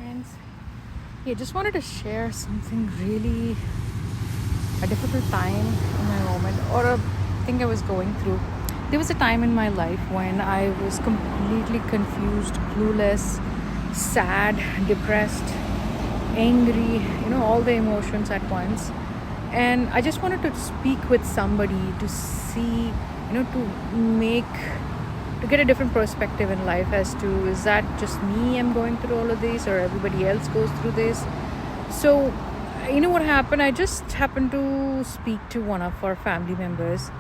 friends. Yeah, just wanted to share something really a difficult time in my moment or a thing I was going through. There was a time in my life when I was completely confused, clueless, sad, depressed, angry, all the emotions at once. And I just wanted to speak with somebody to see, to make to get a different perspective in life as to, is that just me I'm going through all of this, or everybody else goes through this. So you know what happened, I just happened to speak to one of our family members,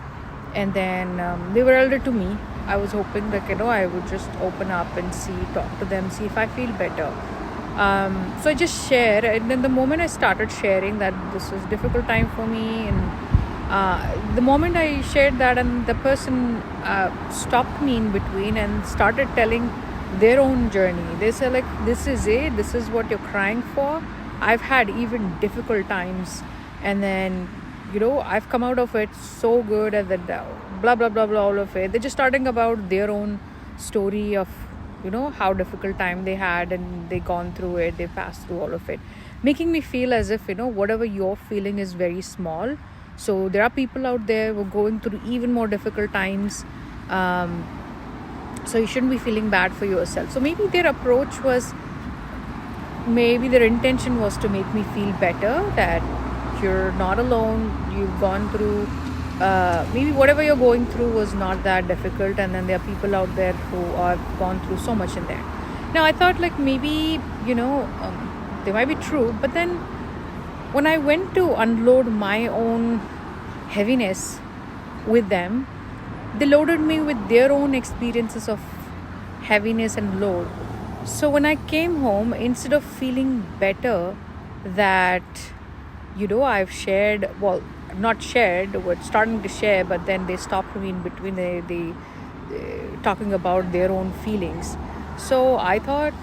and then they were elder to me. I was hoping that I would just open up and talk to them, see if I feel better. So I just share, and then the moment I started sharing that this was a difficult time for me, and the moment I shared that, and the person stopped me in between and started telling their own journey. They said, like, this is it, this is what you're crying for. I've had even difficult times, and then I've come out of it so good, and then blah blah blah blah, all of it. They're just starting about their own story of how difficult time they had, and they gone through it, they passed through all of it, making me feel as if whatever you're feeling is very small. So there are people out there who are going through even more difficult times. So you shouldn't be feeling bad for yourself. So maybe their approach was, maybe their intention was to make me feel better, that you're not alone, you've gone through maybe whatever you're going through was not that difficult, and then there are people out there who have gone through so much in there. Now I thought, like, maybe they might be true, but then when I went to unload my own heaviness with them, they loaded me with their own experiences of heaviness and load. So when I came home, instead of feeling better that I've shared, well, not shared, we're starting to share, but then they stopped me in between, they talking about their own feelings. So I thought,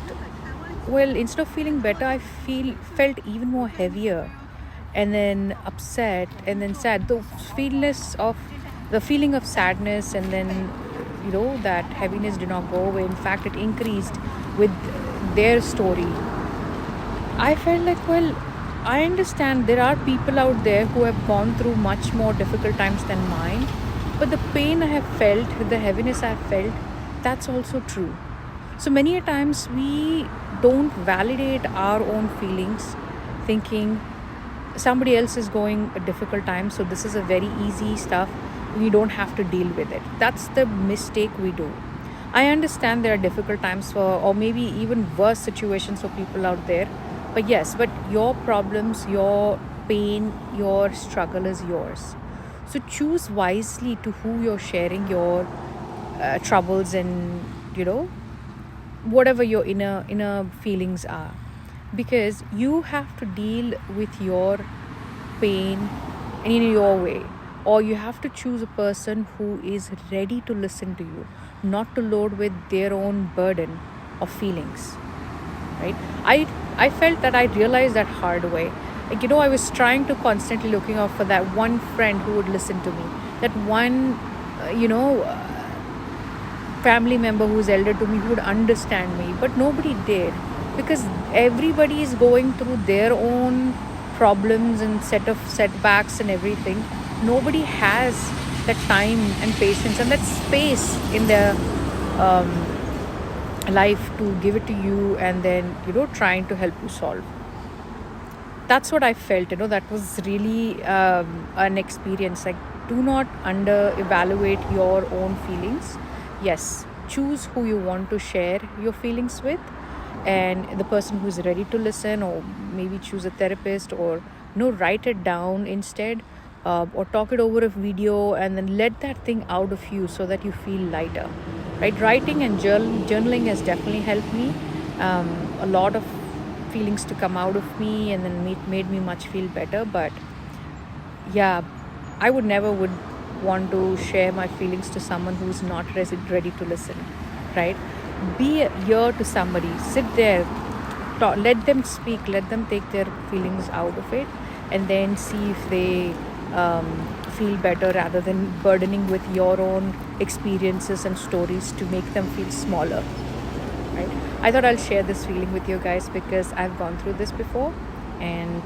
well, instead of feeling better, I felt even more heavier, and then upset, and then sad. The feeling of sadness, and then that heaviness did not go away. In fact, it increased with their story. I felt like, well, I understand there are people out there who have gone through much more difficult times than mine, but the pain I have felt, the heaviness I have felt, that's also true. So many a times we don't validate our own feelings, thinking somebody else is going a difficult time, so this is a very easy stuff, we don't have to deal with it. That's the mistake we do. I understand there are difficult times for, or maybe even worse situations for people out there, but yes, but your problems, your pain, your struggle is yours. So choose wisely to who you're sharing your troubles and whatever your inner feelings are, because you have to deal with your pain in your way, or you have to choose a person who is ready to listen to you, not to load with their own burden of feelings, right? I felt that I realized that hard way. Like, I was trying to constantly looking out for that one friend who would listen to me, that one family member who's elder to me who would understand me, but nobody did, because everybody is going through their own problems and set of setbacks and everything. Nobody has that time and patience and that space in their life to give it to you, and then trying to help you solve. That's what I felt. That was really an experience. Like, do not under evaluate your own feelings. Yes, choose who you want to share your feelings with, and the person who is ready to listen, or maybe choose a therapist, or write it down instead, or talk it over a video, and then let that thing out of you so that you feel lighter, right? Writing and journaling has definitely helped me, a lot of feelings to come out of me, and then made me much feel better. But yeah, I would never would want to share my feelings to someone who's not ready to listen, right? Be a ear to somebody, sit there, talk, let them speak, let them take their feelings out of it, and then see if they feel better, rather than burdening with your own experiences and stories to make them feel smaller, right? I thought I'll share this feeling with you guys because I've gone through this before, and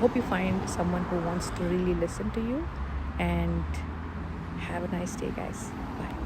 hope you find someone who wants to really listen to you. And have a nice day, guys. Bye.